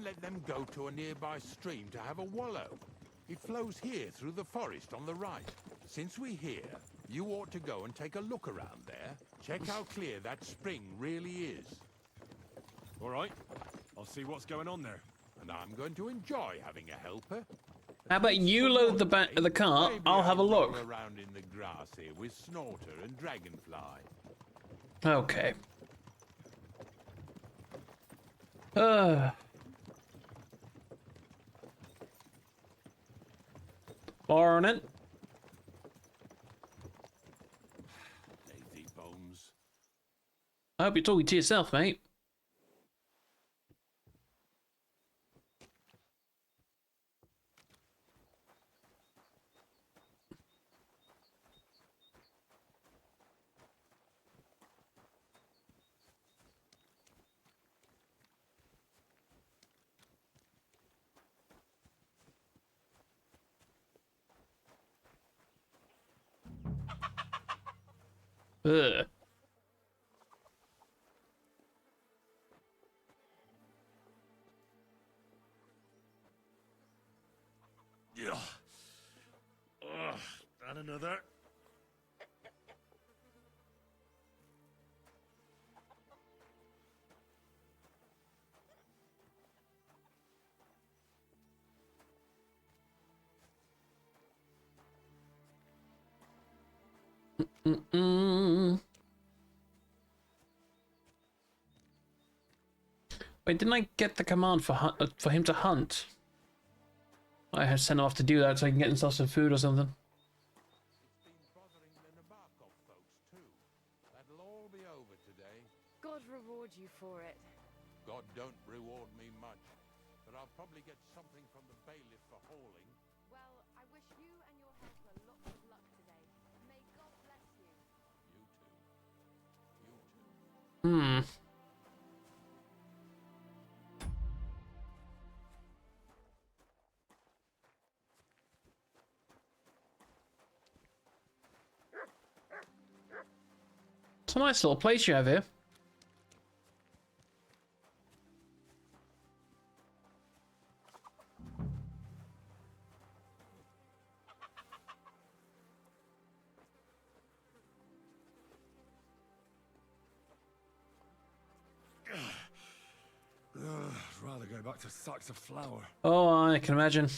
let them go to a nearby stream to have a wallow. It flows here through the forest on the right. Since we're here, you ought to go and take a look around there. Check how clear that spring really is. All right. I'll see what's going on there. And I'm going to enjoy having a helper. How about you load the back of the car? Maybe I'll have a I'll look. roll around in the grass here with Snorter and Dragonfly. Okay. Morning. Lazy bones. I hope you're talking to yourself, mate. Ugh. Yeah. Ugh, and another. Wait, didn't I get the command for him to hunt? I had sent him off to do that so he can get himself some food or something. It's been bothering the Nabokov folks too. That'll all be over today. God reward you for it. God don't reward me much, but I'll probably get something from the bailiff for hauling. Well, I wish you and your helper lots of luck today. May God bless you. You too. You too. It's a nice little place you have here. I'd rather go back to sacks of flour. Oh, I can imagine.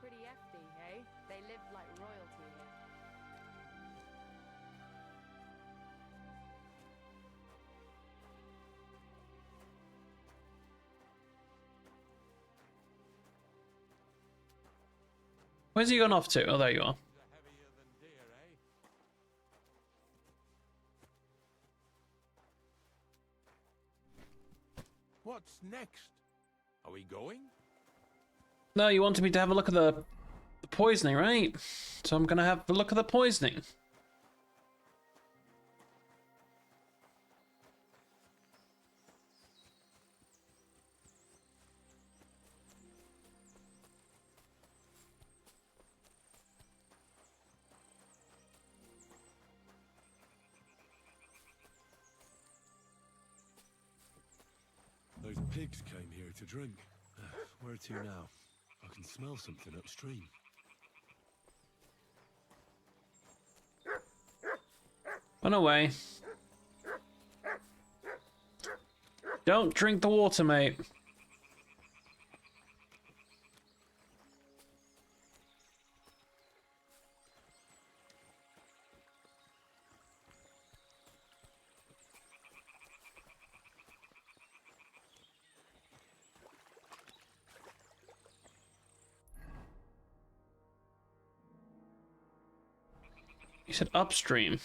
Pretty hefty, eh? They live like royalty here. Where's he gone off to? Oh, there you are. They're heavier than deer, eh? What's next? Are we going? No, you wanted me to have a look at the poisoning, right? So I'm gonna have a look at the poisoning. Those pigs came here to drink. Where to now? I can smell something upstream. Run away. Don't drink the water, mate. You said upstream.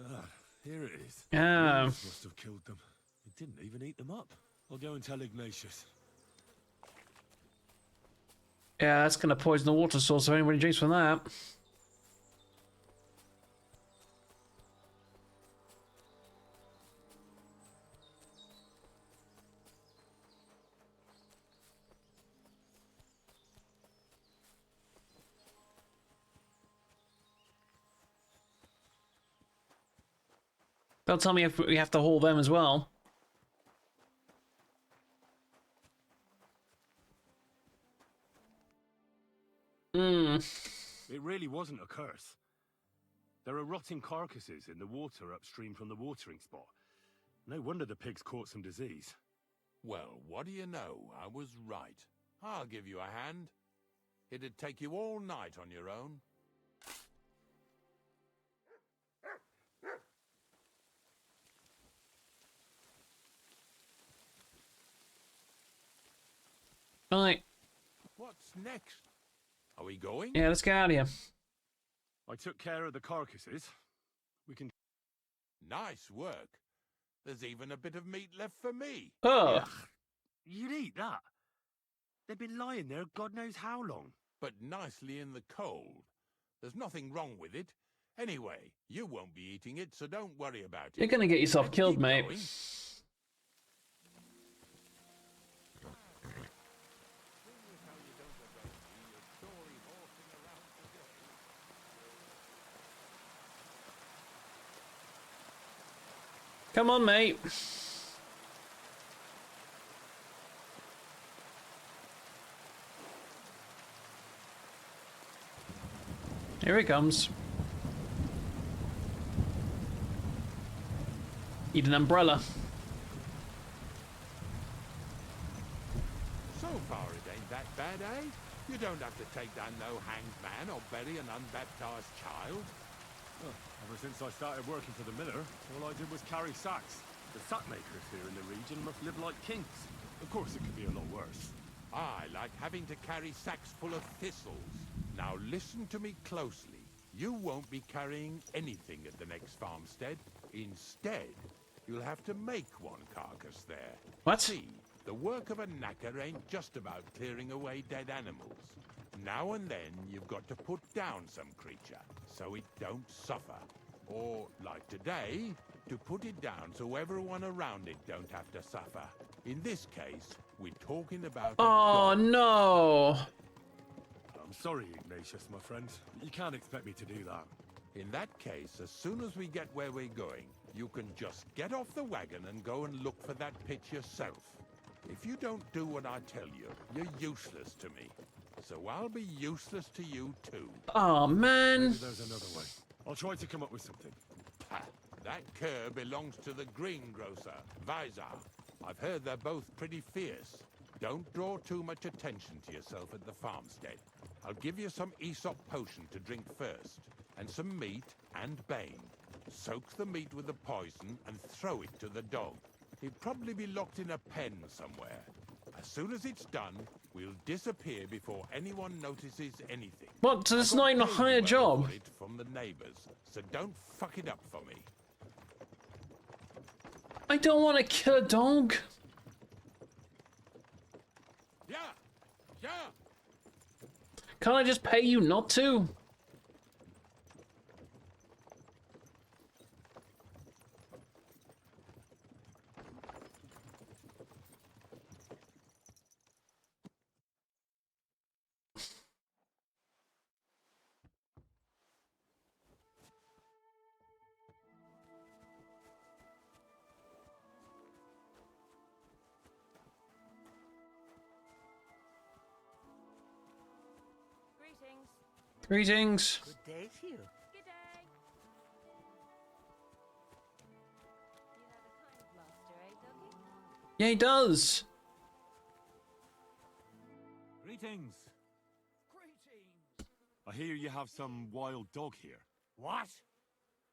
Ah, here it is. Yeah. Wolves must have killed them. It didn't even eat them up. I'll go and tell Ignatius. Yeah, that's gonna poison the water source if anybody drinks from that. They'll tell me if we have to haul them as well. Hmm. It really wasn't a curse. There are rotting carcasses in the water upstream from the watering spot. No wonder the pigs caught some disease. Well, what do you know? I was right. I'll give you a hand. It'd take you all night on your own. Right. What's next? Are we going? Yeah, let's get out of here. I took care of the carcasses. We can... Nice work. There's even a bit of meat left for me. Oh. Ugh, you'd eat that. They've been lying there God knows how long. But nicely in the cold. There's nothing wrong with it. Anyway, you won't be eating it, so don't worry about it. You're gonna get yourself Let's killed, keep mate. going. Come on, mate. Here he comes. Need an umbrella. So far it ain't that bad, eh? You don't have to take down no hanged man or bury an unbaptized child. Ever since I started working for the miller, all I did was carry sacks. The sack makers here in the region must live like kings. Of course, it could be a lot worse. I like having to carry sacks full of thistles. Now listen to me closely. You won't be carrying anything at the next farmstead. Instead, you'll have to make one carcass there. What? See, the work of a knacker ain't just about clearing away dead animals. Now and then, you've got to put down some creature, so it don't suffer. Or, like today, to put it down so everyone around it don't have to suffer. In this case, we're talking about a Oh dog. no. I'm sorry, Ignatius, my friend. You can't expect me to do that. In that case, as soon as we get where we're going, you can just get off the wagon and go and look for that pit yourself. If you don't do what I tell you, you're useless to me. So I'll be useless to you too. Oh man. Maybe there's another way. I'll try to come up with something. Ha! That cur belongs to the greengrocer, Vizar. I've heard they're both pretty fierce. Don't draw too much attention to yourself at the farmstead. I'll give you some Aesop potion to drink first, and some meat and bane. Soak the meat with the poison and throw it to the dog. He'll probably be locked in a pen somewhere. As soon as it's done, we'll disappear before anyone notices anything. What? So this is I not got even a paid higher well job? for it from the neighbors, so don't fuck it up for me. I don't want to kill a dog. Yeah, yeah. Can't I just pay you not to? Greetings. Greetings. Good day to you. Good day. You have a kind master, eh, doggy? Yeah, he does. Greetings. I hear you have some wild dog here. What?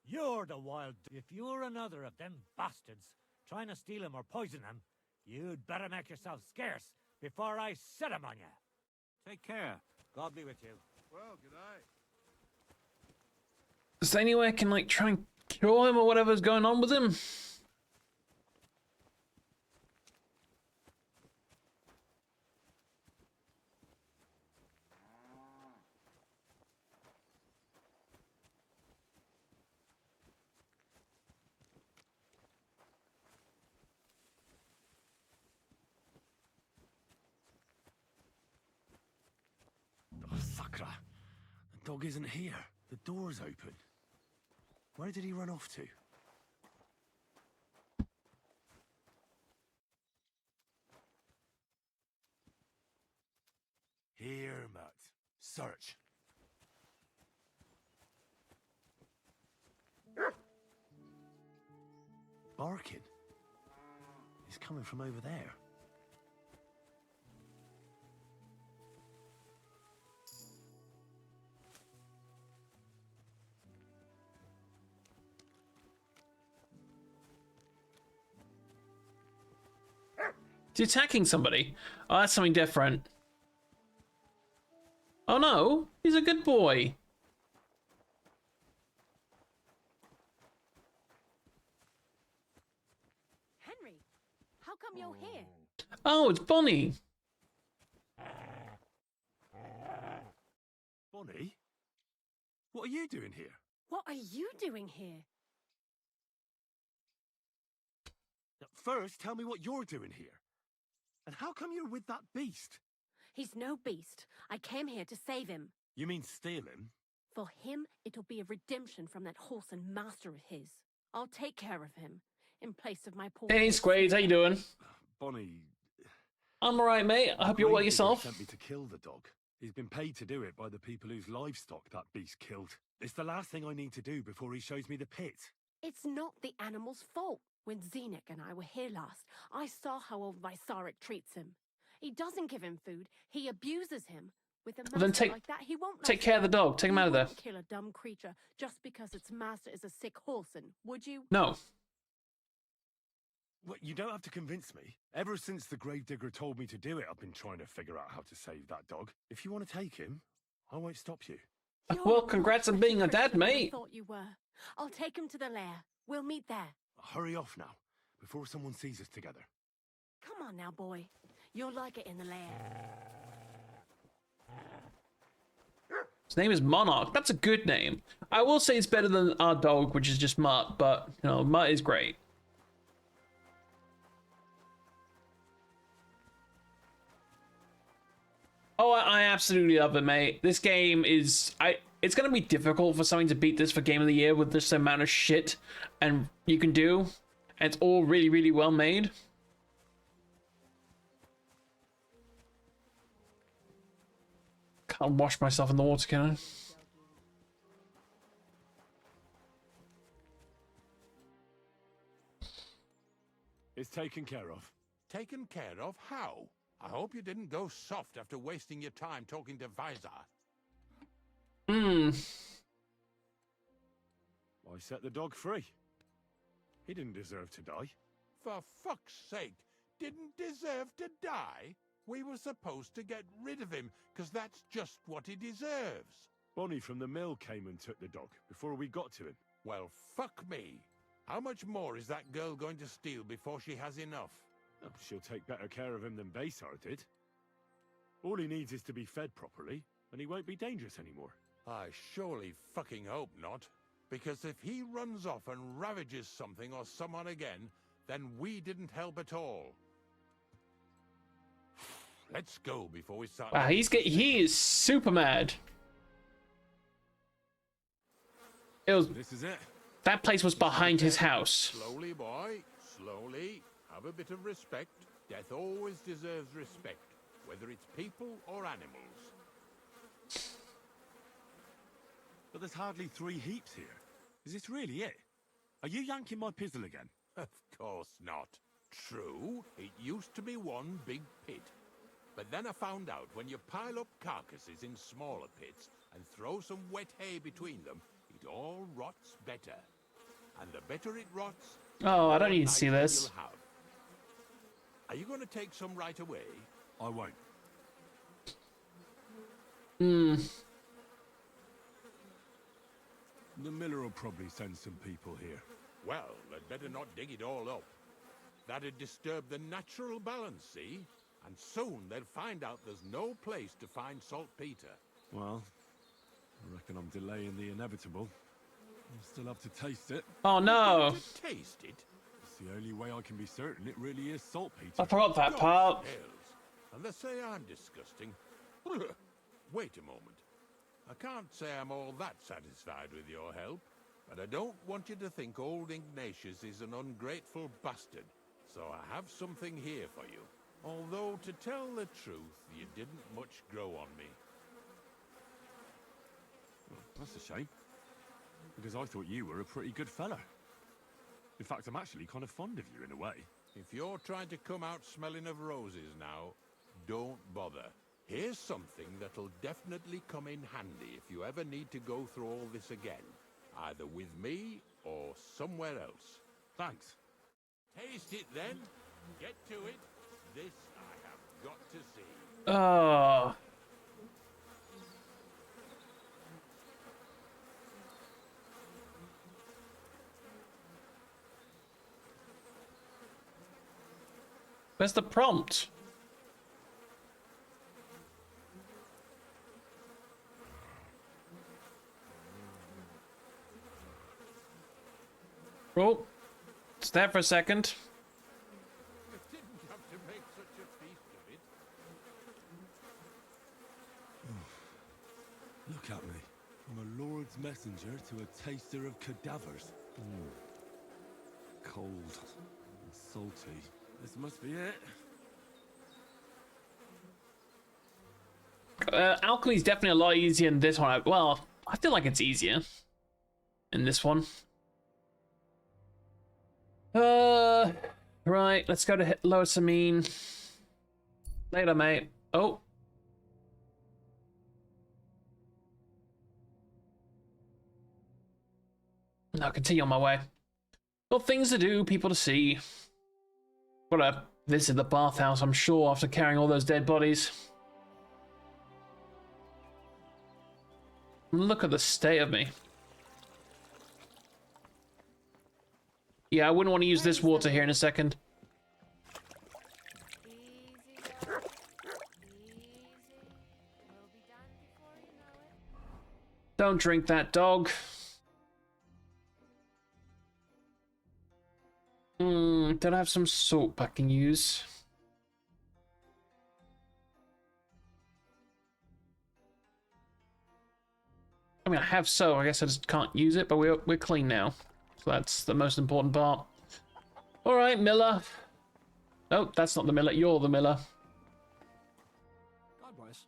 You're the wild. If you're another of them bastards trying to steal him or poison him, you'd better make yourself scarce before I set him on you. Take care. God be with you. Well, good night. Is there any way I can like try and cure him or whatever's going on with him? Sakra. The dog isn't here. The door's open. Where did he run off to? Here, Matt. Search. Barking. He's coming from over there. He's attacking somebody. Oh, that's something different. Oh no, he's a good boy. Henry, how come you're here? Oh, it's Bonnie. Bonnie? What are you doing here? What are you doing here? First, tell me what you're doing here. And how come you're with that beast? He's no beast. I came here to save him. You mean steal him? For him, it'll be a redemption from that whoreson master of his. I'll take care of him, in place of my poor... Hey, Squades, how you doing? Bonnie... I'm alright, mate. I hope you're well Gravedigger yourself. sent me to kill the dog. He's been paid to do it by the people whose livestock that beast killed. It's the last thing I need to do before he shows me the pit. It's not the animal's fault. When Zenek and I were here last, I saw how old Vysarik treats him. He doesn't give him food. He abuses him. With a master Well, then like that, he won't take like care of the dog. Take him out of there. You wouldn't kill a dumb creature just because its master is a sick whoreson, would you? No. Well, you don't have to convince me. Ever since the Gravedigger told me to do it, I've been trying to figure out how to save that dog. If you want to take him, I won't stop you. You're Well, not congrats on such being a Christian dad, as I mate. thought you were. I'll take him to the lair. We'll meet there. Hurry off now, before someone sees us together. Come on now, boy. You'll like it in the lair. His name is Monarch. That's a good name. I will say it's better than our dog, which is just Mutt, but, you know, Mutt is great. Oh, I absolutely love it, mate. This game is... It's going to be difficult for something to beat this for Game of the Year with this amount of shit and you can do. And it's all really, really well made. Can't wash myself in the water, can I? It's taken care of. Taken care of? How? I hope you didn't go soft after wasting your time talking to Vizar. I set the dog free. He didn't deserve to die. For fuck's sake, didn't deserve to die? We were supposed to get rid of him, because that's just what he deserves. Bonnie from the mill came and took the dog before we got to him. Well, fuck me. How much more is that girl going to steal before she has enough? Oh, she'll take better care of him than Baysar did. All he needs is to be fed properly, and he won't be dangerous anymore. I surely fucking hope not. Because if he runs off and ravages something or someone again, then we didn't help at all. Let's go before we start... Wow, he is super mad. This is it. That place was behind his house. Slowly, boy. Slowly. Have a bit of respect. Death always deserves respect, whether it's people or animals. But there's hardly 3 heaps here. Is this really it? Are you yanking my pizzle again? Of course not. True, it used to be one big pit. But then I found out when you pile up carcasses in smaller pits and throw some wet hay between them, it all rots better. And the better it rots... Oh, I don't the need to see nicer this. you'll have. Are you going to take some right away? I won't. The miller will probably send some people here. Well, they'd better not dig it all up. That'd disturb the natural balance, see? And soon they'll find out there's no place to find saltpeter. Well, I reckon I'm delaying the inevitable. I'll still have to taste it. Oh no. To taste it? It's the only way I can be certain it really is saltpeter. I forgot that part. Hells. And they say I'm disgusting. Wait a moment. I can't say I'm all that satisfied with your help, but I don't want you to think old Ignatius is an ungrateful bastard, so I have something here for you. Although, to tell the truth, you didn't much grow on me. Well, that's a shame. Because I thought you were a pretty good fella. In fact, I'm actually kind of fond of you in a way. If you're trying to come out smelling of roses now, don't bother. Here's something that'll definitely come in handy if you ever need to go through all this again. Either with me or somewhere else. Thanks. Taste it then. Get to it. This I have got to see. Oh. Where's the prompt? Oh, it's there for a second. You didn't have to make such a feast of it. Look at me. From a lord's messenger to a taster of cadavers. Cold and salty. This must be it. Alchemy's definitely a lot easier in this one. Well, I feel like it's easier in this one. Right, let's go to Losamine. Later, mate. Oh. No, continue on my way. Got things to do, people to see. Gotta visit the bathhouse, I'm sure, after carrying all those dead bodies. Look at the state of me. Yeah, I wouldn't want to use this water here in a second. Don't drink that, dog. Don't I have some soap I can use? I mean, I have soap. I guess I just can't use it, but we're clean now. So that's the most important part. All right, Miller. Oh, that's not the Miller. You're the Miller. God bless.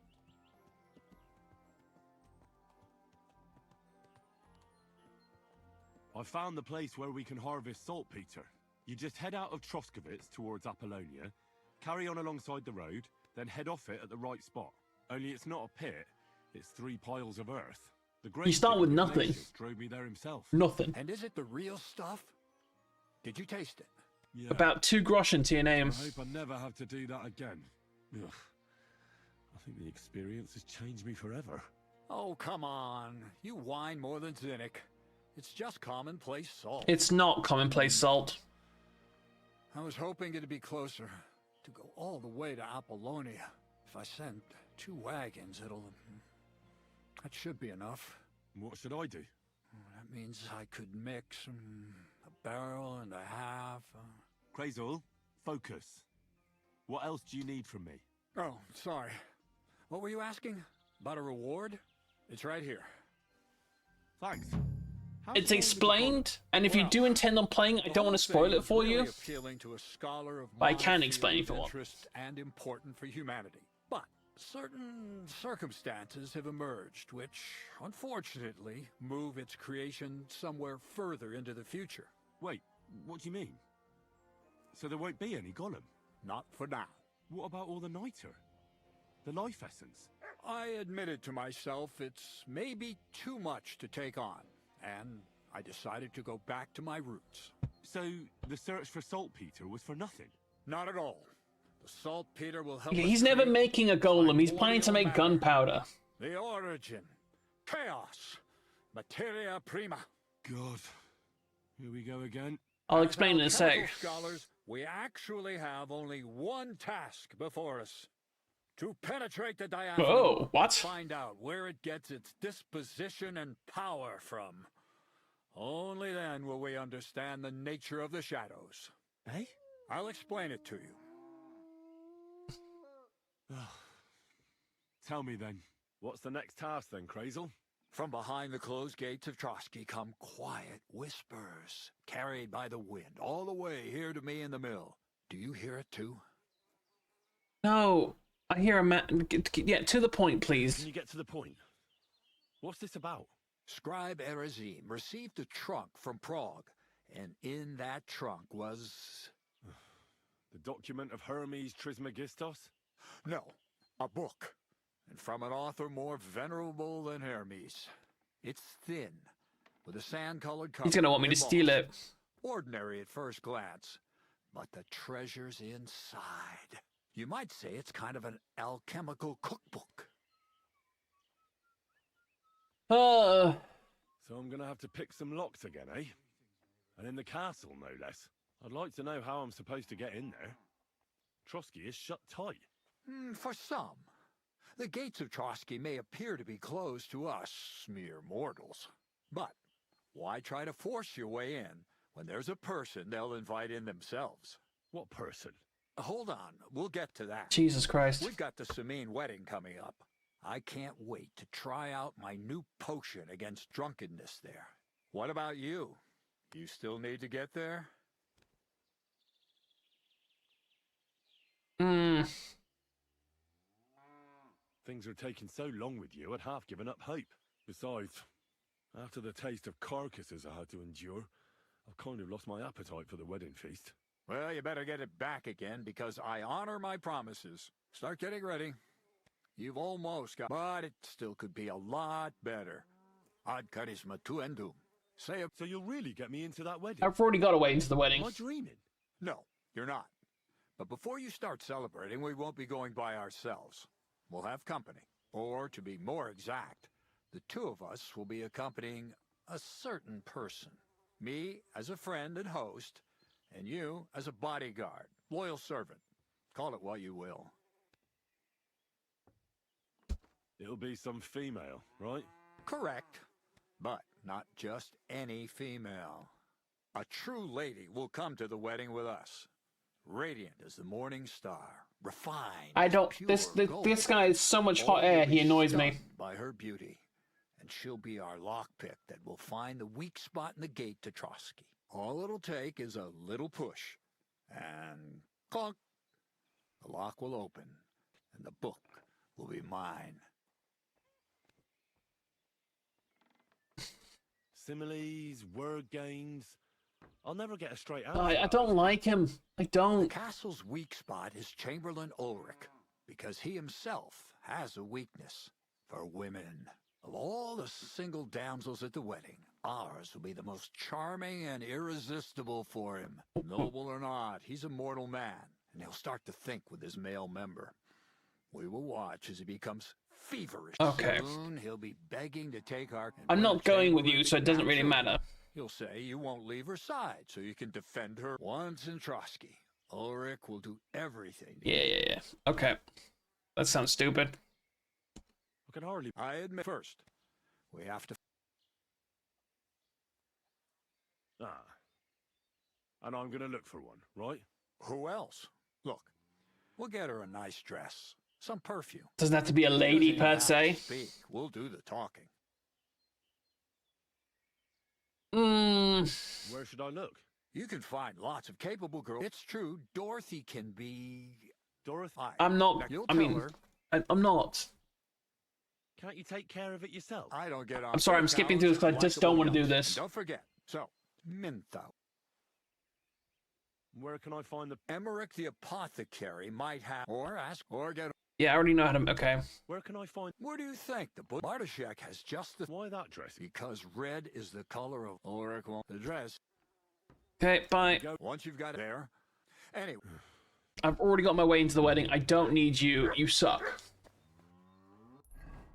I found the place where we can harvest saltpeter. You just head out of Troskovitz towards Apollonia, carry on alongside the road, then head off it at the right spot. Only it's not a pit, it's 3 piles of earth. The great You start with digger nothing. Ignatius drove me there himself. Nothing. And is it the real stuff? Did you taste it? Yeah. About 2 groschen to your name. I hope I never have to do that again. Ugh. I think the experience has changed me forever. Oh, come on. You whine more than Zinnik. It's just commonplace salt. It's not commonplace salt. I was hoping it'd be closer. To go all the way to Apollonia. If I send 2 wagons, that should be enough. What should I do? That means I could mix a barrel and a half. Krazel, focus. What else do you need from me? Oh, sorry. What were you asking? About a reward? It's right here. Thanks. How It's far explained, and if you do intend on playing, I don't want to spoil it for you. Appealing to a scholar of But I my can field explain if of you want. interest and important for humanity. But certain circumstances have emerged which, unfortunately, move its creation somewhere further into the future. Wait, what do you mean? So there won't be any Golem? Not for now. What about all the Niter? The life essence? I admitted to myself it's maybe too much to take on, and I decided to go back to my roots. So the search for saltpeter was for nothing? Not at all. The saltpeter will help Yeah, us he's never create making a golem. He's planning to make primordial matter. gunpowder. The origin. Chaos. Materia prima. God. Here we go again. I'll explain in a As sec. alchemical scholars, we actually have only one task before us. To penetrate the diaphanum. Oh, what? Find out where it gets its disposition and power from. Only then will we understand the nature of the shadows. Eh? I'll explain it to you. Tell me then, What's the next task then, Krazel? From behind the closed gates of Trotsky come quiet whispers, carried by the wind, all the way here to me in the mill. Do you hear it too? No, I hear a man. Yeah, to the point, Can please. you get to the point? What's this about? Scribe Erezim received a trunk from Prague, and in that trunk was... The document of Hermes Trismegistos? No, a book. And from an author more venerable than Hermes. It's thin, with a sand-colored cover. He's gonna want me to steal it. Ordinary at first glance, but the treasure's inside. You might say it's kind of an alchemical cookbook. Uh, So I'm gonna have to pick some locks again, eh? And in the castle, no less. I'd like to know how I'm supposed to get in there. Trotsky is shut tight. For some. The gates of Trotsky may appear to be closed to us, mere mortals. But why try to force your way in when there's a person they'll invite in themselves? What person? Hold on, we'll get to that. Jesus Christ. We've got the Samine wedding coming up. I can't wait to try out my new potion against drunkenness there. What about you? You still need to get there? Things are taking so long with you, I'd half given up hope. Besides, after the taste of carcasses I had to endure, I've kind of lost my appetite for the wedding feast. Well, you better get it back again, because I honor my promises. Start getting ready. You've almost got... But it still could be a lot better. Ad charisma tuendum. Say a... So you'll really get me into that wedding? I've already got away into the wedding. Am I dreaming? No, you're not. But before you start celebrating, we won't be going by ourselves. We'll have company. Or, to be more exact, the two of us will be accompanying a certain person. Me as a friend and host, and you as a bodyguard, loyal servant. Call it what you will. It'll be some female, right? Correct. But not just any female. A true lady will come to the wedding with us. Radiant as the morning star. Refined. I don't. as pure gold. This guy is so much hot All air. will He be annoys me. stunned by her beauty. And she'll be our lockpick that will find the weak spot in the gate to Trotsky. All it'll take is a little push. And clunk. The lock will open. And the book will be mine. Similes, word games. I'll never get a straight answer. I don't like him. I The don't. castle's weak spot is Chamberlain Ulrich, because he himself has a weakness for women. Of all the single damsels at the wedding, ours will be the most charming and irresistible for him. Noble or not, he's a mortal man, and he'll start to think with his male member. We will watch as he becomes feverish. Okay. Soon he'll be begging to take our... I'm when not the going with Chamberlain you, so it doesn't becomes really children, matter. He'll say you won't leave her side, so you can defend her. Once in Trotsky, Ulrich will do everything. Yeah. Okay. That sounds stupid. I can hardly... I admit first, we have to... Ah. And I'm gonna look for one, right? Who else? Look, we'll get her a nice dress, some perfume. Doesn't have to be a lady Doesn't per have to se. Speak. We'll do the talking. Where should I look? You can find lots of capable girls. It's true, Dorothy can be... Dorothy? I'm not. You'll I tell mean, her. I'm not. Can't you take care of it yourself? I don't get on... I'm sorry, I'm skipping through this because I just don't want to do this. Don't forget. So, Mintho. Where can I find the... Emmerich the apothecary might have... Or ask, or get... Yeah, I already know how to. Okay. Where can I find... What do you think? The Bartoshek has just the... Why that dress? Because red is the color of Ulrich. The dress. Okay, bye. Once you've got it there. Anyway. I've already got my way into the wedding. I don't need you. You suck.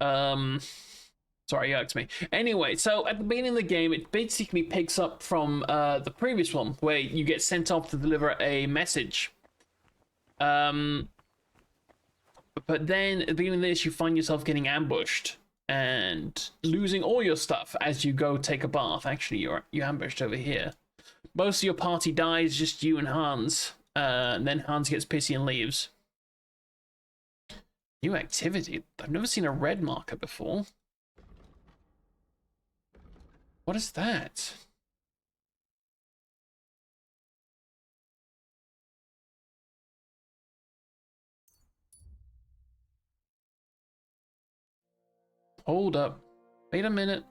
Sorry, you irked me. Anyway, so at the beginning of the game, it basically picks up from the previous one, where you get sent off to deliver a message. But then at the beginning of this, you find yourself getting ambushed and losing all your stuff as you go take a bath. Actually, you're ambushed over here. Most of your party dies, just you and Hans. And then Hans gets pissy and leaves. New activity. I've never seen a red marker before. What is that? Hold up. Wait a minute.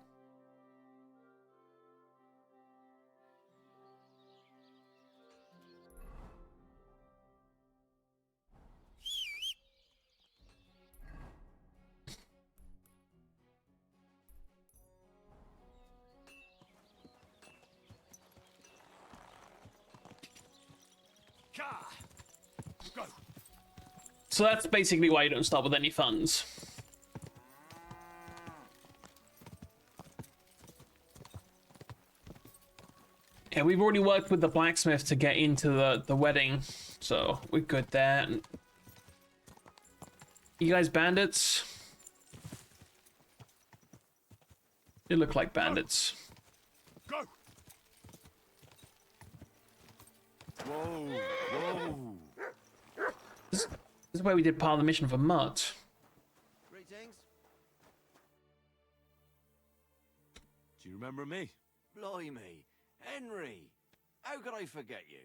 Go. So that's basically why you don't start with any funds. Yeah, we've already worked with the blacksmith to get into the wedding, so we're good there. You guys bandits? You look like bandits. Go. Whoa, whoa. This is where we did part of the mission for Mutt. Greetings. Do you remember me? Blimey. Henry. How could I forget you?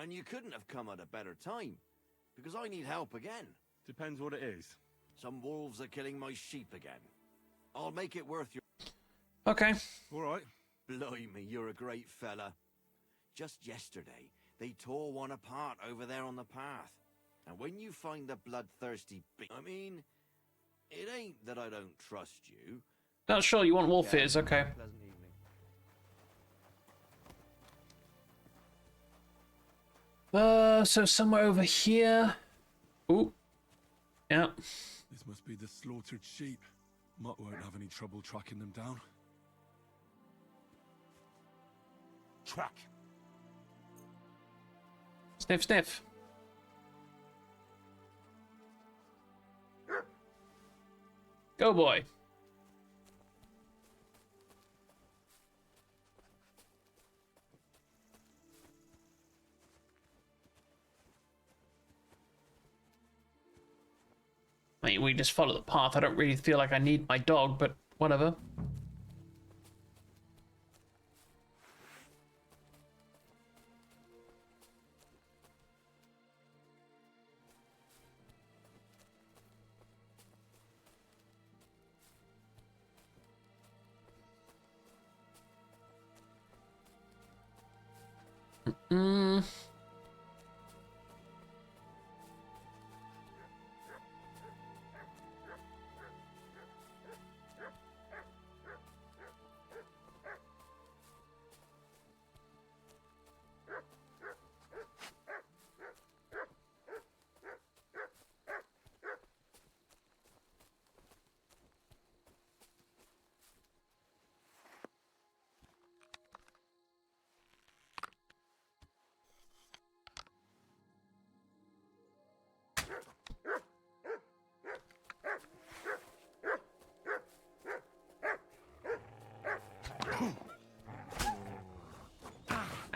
And you couldn't have come at a better time. Because I need help again. Depends what it is. Some wolves are killing my sheep again. I'll make it worth your... Okay. All right. Blimey, you're a great fella. Just yesterday, they tore one apart over there on the path. And when you find the bloodthirsty I mean, it ain't that I don't trust you. Not sure you want wolf ears, okay. Pleasant evening. So somewhere over here. Ooh. Yeah. This must be the slaughtered sheep. Mutt won't have any trouble tracking them down. Track. Sniff, sniff. Go, boy. I mean, we just follow the path. I don't really feel like I need my dog, but whatever.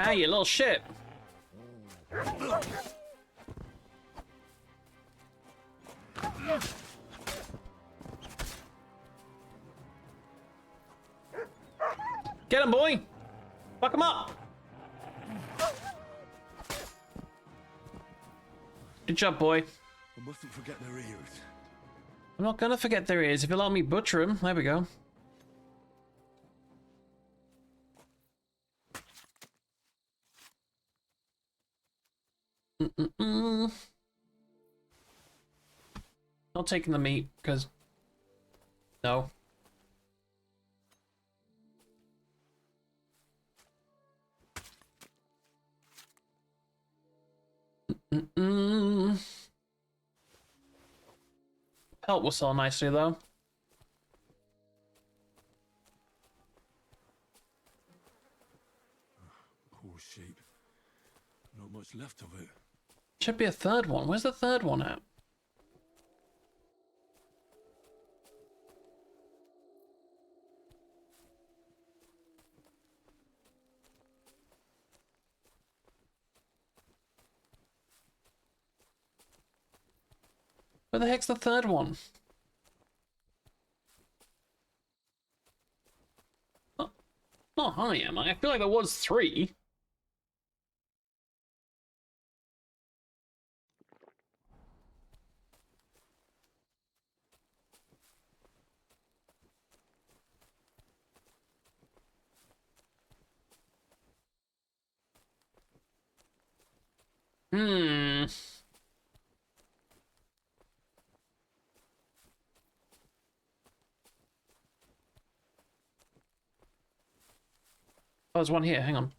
Ah, you little shit. Get him, boy. Fuck him up. Good job, boy. I mustn't forget their ears. I'm not gonna forget their ears. If you let me butcher him, there we go. Not taking the meat, because... No. Pelt will sell nicely, though. Poor sheep. Not much left of it. Should be a third one. Where's the third one at? Where the heck's the third one? Oh, not high, am I? I feel like there was 3. Hmm. Oh, there's one here. Hang on.